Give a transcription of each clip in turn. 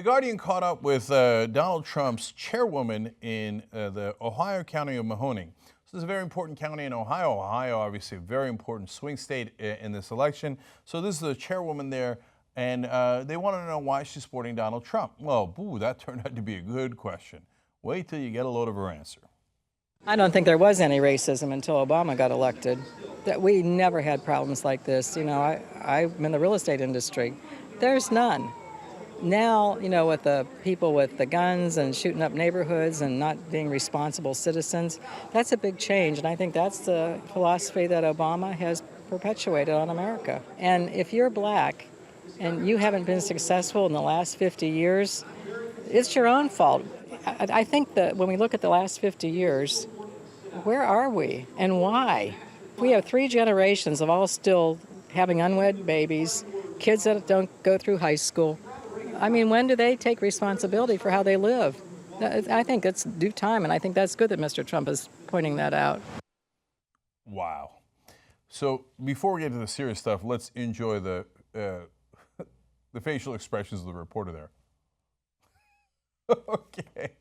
Guardian caught up with Donald Trump's chairwoman in the Ohio County of Mahoning. This is a very important county in Ohio. Ohio, obviously, a very important swing state in this election. So this is the chairwoman there, and they wanted to know why she's supporting Donald Trump. Well, boo, that turned out to be a good question. Wait till you get a load of her answer. I don't think there was any racism until Obama got elected. That we never had problems like this. You know, I'm in the real estate industry. There's none. Now, you know, with the people with the guns and shooting up neighborhoods and not being responsible citizens, that's a big change. And I think that's the philosophy that Obama has perpetuated on America. And if you're black and you haven't been successful in the last 50 years, it's your own fault. I think that when we look at the last 50 years, where are we and why? We have 3 generations of all still having unwed babies, kids that don't go through high school. I mean, when do they take responsibility for how they live? I think it's due time, and I think that's good that Mr. Trump is pointing that out. Wow. So before we get to the serious stuff, let's enjoy the facial expressions of the reporter there. Okay.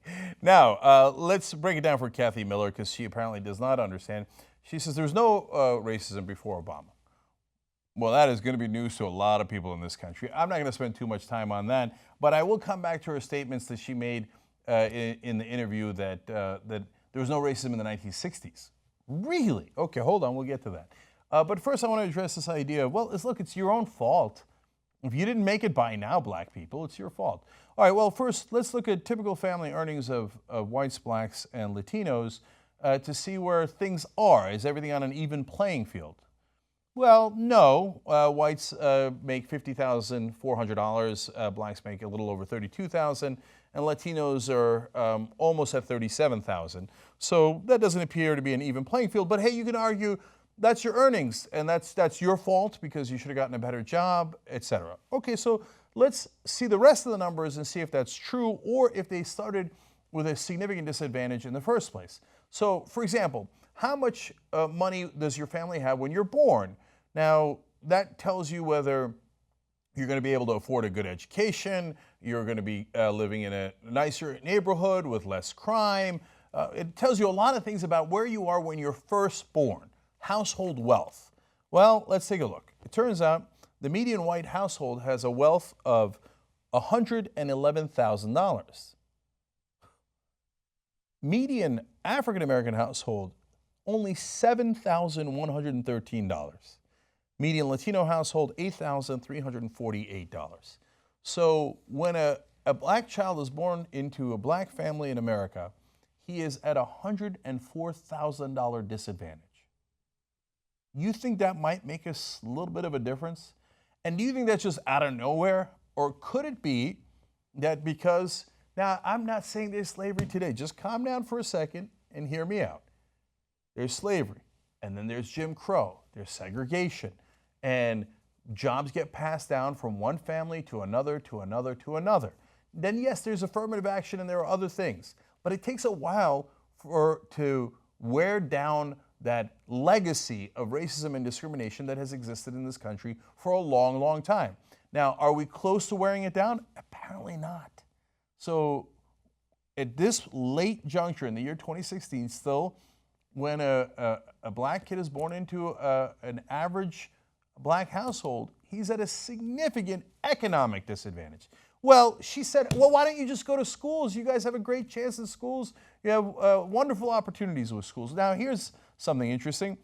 Now, let's break it down for Kathy Miller, because she apparently does not understand. She says there's no racism before Obama. Well, that is going to be news to a lot of people in this country. I'm not going to spend too much time on that, but I will come back to her statements that she made in the interview that there was no racism in the 1960s. Really? Okay, hold on, we'll get to that. But first I want to address this idea of, well, look, it's your own fault. If you didn't make it by now, black people, it's your fault. All right, well, first, let's look at typical family earnings of whites, blacks, and Latinos to see where things are. Is everything on an even playing field? Well, no. Whites make $50,400. Blacks make a little over $32,000, and Latinos are almost at $37,000. So that doesn't appear to be an even playing field. But hey, you can argue that's your earnings, and that's your fault because you should have gotten a better job, etc. Okay, so let's see the rest of the numbers and see if that's true or if they started with a significant disadvantage in the first place. So, for example, how much money does your family have when you're born? Now, that tells you whether you're going to be able to afford a good education, you're going to be living in a nicer neighborhood with less crime. It tells you a lot of things about where you are when you're first born. Household wealth. Well, let's take a look. It turns out the median white household has a wealth of $111,000. Median African-American household, only $7,113. Median Latino household, $8,348. So when a black child is born into a black family in America, he is at a $104,000 disadvantage. You think that might make a little bit of a difference? And do you think that's just out of nowhere? Or could it be that because, now I'm not saying there's slavery today, just calm down for a second and hear me out. There's slavery, and then there's Jim Crow, there's segregation, and jobs get passed down from one family to another, to another, to another. Then yes, there's affirmative action and there are other things, but it takes a while to wear down that legacy of racism and discrimination that has existed in this country for a long, long time. Now, are we close to wearing it down? Apparently not. So at this late juncture in the year 2016, still, when a black kid is born into an average black household, he's at a significant economic disadvantage. Well, she said, well, why don't you just go to schools? You guys have a great chance in schools. You have wonderful opportunities with schools. Now, here's something interesting.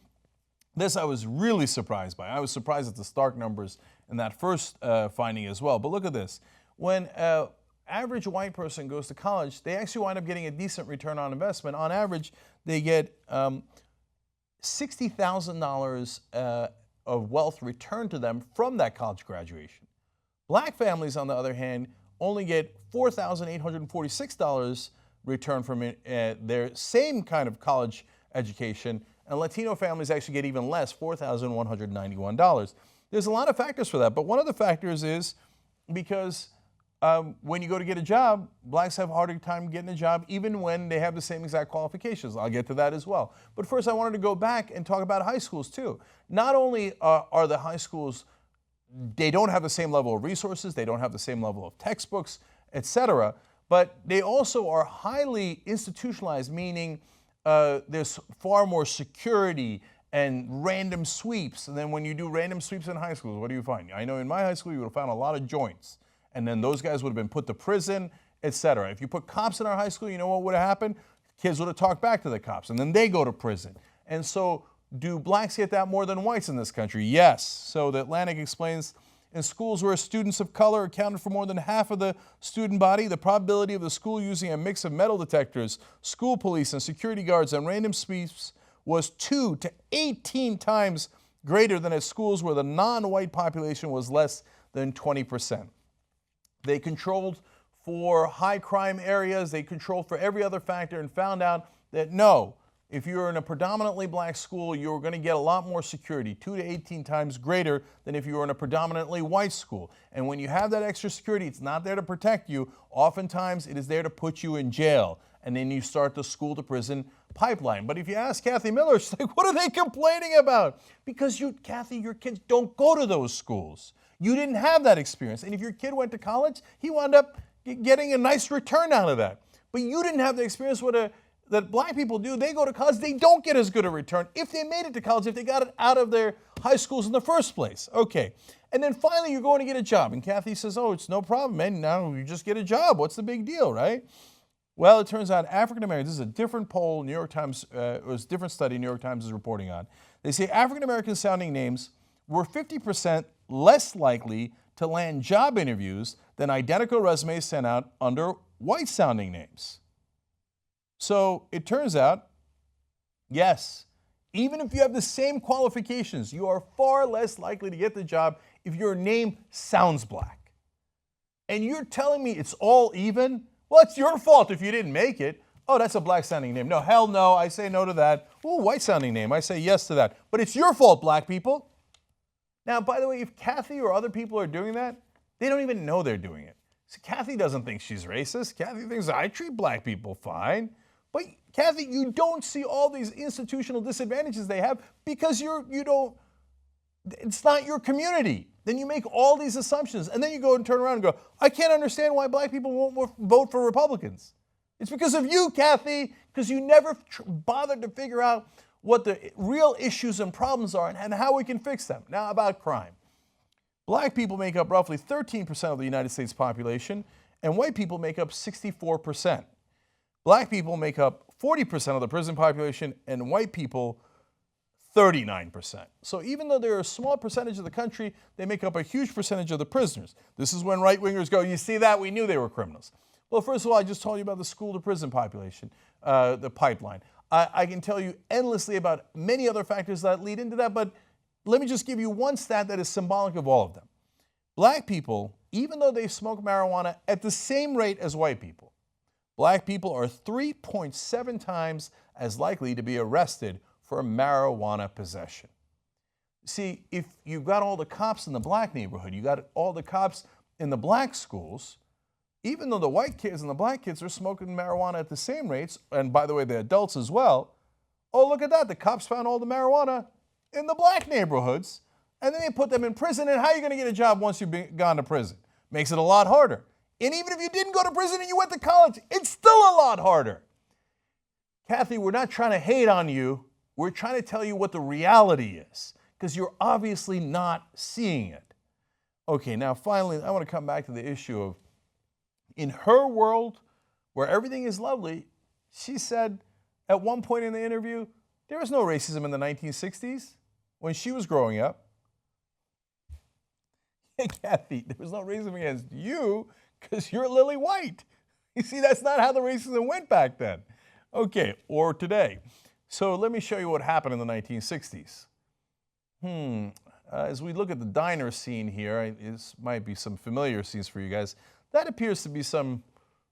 This I was really surprised by. I was surprised at the stark numbers in that first finding as well. But look at this. When an average white person goes to college, they actually wind up getting a decent return on investment. On average, they get $60,000 of wealth returned to them from that college graduation. Black families, on the other hand, only get $4,846 returned from their same kind of college education, and Latino families actually get even less, $4,191. There's a lot of factors for that, but one of the factors is because when you go to get a job, blacks have a harder time getting a job even when they have the same exact qualifications. I'll get to that as well. But first I wanted to go back and talk about high schools too. Not only are the high schools, they don't have the same level of resources, they don't have the same level of textbooks, etc. But they also are highly institutionalized, meaning there's far more security and random sweeps. And then when you do random sweeps in high schools, what do you find? I know in my high school, you would have found a lot of joints. And then those guys would have been put to prison, etc. If you put cops in our high school, you know what would have happened? Kids would have talked back to the cops, and then they go to prison. And so do blacks get that more than whites in this country? Yes. So the Atlantic explains, in schools where students of color accounted for more than half of the student body, the probability of the school using a mix of metal detectors, school police, and security guards on random sweeps was 2 to 18 times greater than at schools where the non-white population was less than 20%. They controlled for high crime areas, they controlled for every other factor, and found out that no, if you're in a predominantly black school, you're going to get a lot more security, 2 to 18 times greater than if you were in a predominantly white school. And when you have that extra security, it's not there to protect you. Oftentimes, it is there to put you in jail. And then you start the school to prison pipeline. But if you ask Kathy Miller, she's like, what are they complaining about? Because Kathy, your kids don't go to those schools. You didn't have that experience. And if your kid went to college, he wound up getting a nice return out of that. But you didn't have the experience that black people do. They go to college, they don't get as good a return if they made it to college, if they got it out of their high schools in the first place. Okay. And then finally, you're going to get a job. And Kathy says, oh, it's no problem, man. Now you just get a job. What's the big deal, right? Well, it turns out African Americans, this is a different poll, New York Times, it was a different study New York Times is reporting on. They say African American sounding names were 50% less likely to land job interviews than identical resumes sent out under white sounding names. So it turns out, yes, even if you have the same qualifications, you are far less likely to get the job if your name sounds black. And you're telling me it's all even? Well, it's your fault if you didn't make it. Oh, that's a black sounding name. No, hell no, I say no to that. Oh, white sounding name, I say yes to that. But it's your fault, black people. Now, by the way, if Kathy or other people are doing that, they don't even know they're doing it. So Kathy doesn't think she's racist. Kathy thinks I treat black people fine. But Kathy, you don't see all these institutional disadvantages they have because it's not your community. Then you make all these assumptions, and then you go and turn around and go, I can't understand why black people won't vote for Republicans. It's because of you, Kathy, because you never bothered to figure out what the real issues and problems are and how we can fix them. Now, about crime. Black people make up roughly 13% of the United States population, and white people make up 64%. Black people make up 40% of the prison population, and white people 39%. So even though they're a small percentage of the country, they make up a huge percentage of the prisoners. This is when right-wingers go, you see that? We knew they were criminals. Well, first of all, I just told you about the school-to-prison population, the pipeline. I can tell you endlessly about many other factors that lead into that, but let me just give you one stat that is symbolic of all of them. Black people, even though they smoke marijuana at the same rate as white people, black people are 3.7 times as likely to be arrested for marijuana possession. See, if you've got all the cops in the black neighborhood, you got all the cops in the black schools, even though the white kids and the black kids are smoking marijuana at the same rates, and by the way, the adults as well, oh, look at that, the cops found all the marijuana in the black neighborhoods, and then they put them in prison, and how are you going to get a job once you've gone to prison? Makes it a lot harder. And even if you didn't go to prison and you went to college, it's still a lot harder. Kathy, we're not trying to hate on you. We're trying to tell you what the reality is, because you're obviously not seeing it. Okay, now finally, I want to come back to the issue of, in her world, where everything is lovely, she said at one point in the interview, there was no racism in the 1960s when she was growing up. Hey, Kathy, there was no racism against you because you're lily white. You see, that's not how the racism went back then. Okay, or today. So let me show you what happened in the 1960s. As we look at the diner scene here, this might be some familiar scenes for you guys. That appears to be some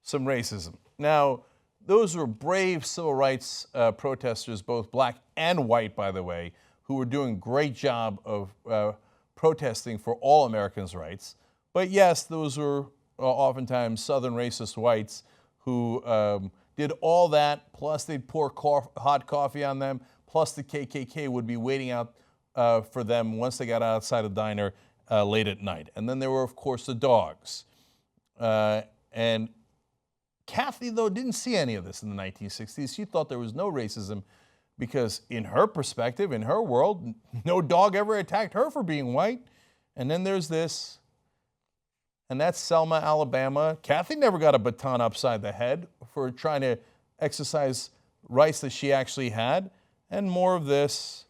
racism. Now, those were brave civil rights protesters, both black and white, by the way, who were doing a great job of protesting for all Americans' rights. But yes, those were oftentimes Southern racist whites who did all that, plus they'd pour hot coffee on them, plus the KKK would be waiting out for them once they got outside the diner late at night. And then there were, of course, the dogs. And Kathy, though, didn't see any of this in the 1960s. She thought there was no racism because in her perspective, in her world, no dog ever attacked her for being white. And then there's this, and that's Selma, Alabama. Kathy never got a baton upside the head for trying to exercise rights that she actually had. And more of this.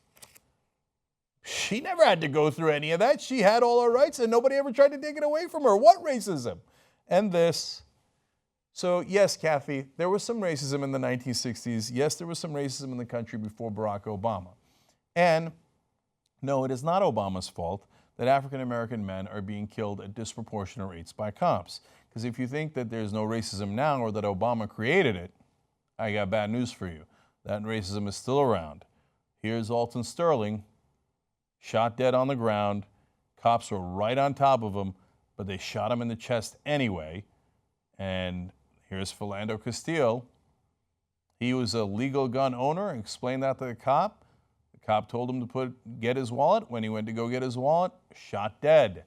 She never had to go through any of that. She had all her rights and nobody ever tried to take it away from her. What racism? And this. So yes, Kathy, there was some racism in the 1960s. Yes, there was some racism in the country before Barack Obama. And no, it is not Obama's fault that African-American men are being killed at disproportionate rates by cops. Because if you think that there's no racism now or that Obama created it, I got bad news for you. That racism is still around. Here's Alton Sterling, shot dead on the ground. Cops were right on top of him, but they shot him in the chest anyway. And here's Philando Castile. He was a legal gun owner and explained that to the cop. The cop told him to get his wallet. When he went to go get his wallet, shot dead.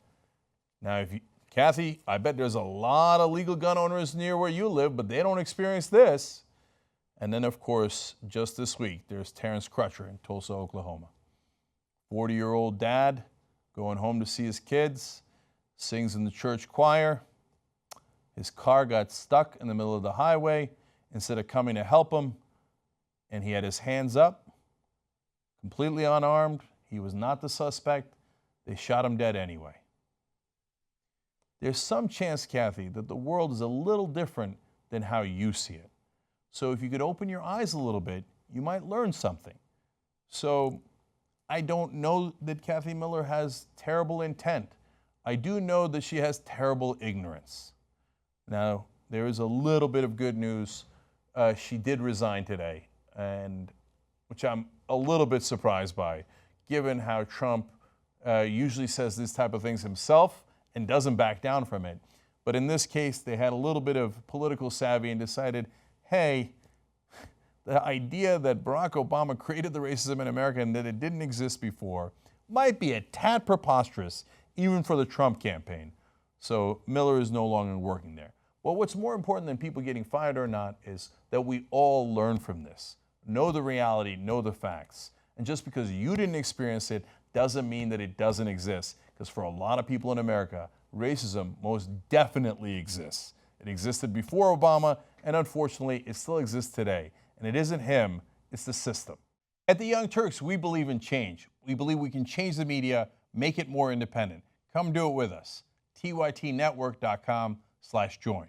Now, Kathy, I bet there's a lot of legal gun owners near where you live, but they don't experience this. And then, of course, just this week, there's Terrence Crutcher in Tulsa, Oklahoma. 40-year-old dad going home to see his kids, sings in the church choir. His car got stuck in the middle of the highway. Instead of coming to help him, and he had his hands up, completely unarmed. He was not the suspect. They shot him dead anyway. There's some chance, Kathy, that the world is a little different than how you see it. So if you could open your eyes a little bit, you might learn something. So I don't know that Kathy Miller has terrible intent. I do know that she has terrible ignorance. Now, there is a little bit of good news. She did resign today, and which I'm a little bit surprised by, given how Trump usually says this type of things himself and doesn't back down from it. But in this case, they had a little bit of political savvy and decided, hey, the idea that Barack Obama created the racism in America and that it didn't exist before might be a tad preposterous, even for the Trump campaign. So Miller is no longer working there. Well, what's more important than people getting fired or not is that we all learn from this. Know the reality, know the facts. And just because you didn't experience it doesn't mean that it doesn't exist. Because for a lot of people in America, racism most definitely exists. It existed before Obama, and unfortunately, it still exists today. And it isn't him, it's the system. At the Young Turks, we believe in change. We believe we can change the media, make it more independent. Come do it with us. tytnetwork.com/join.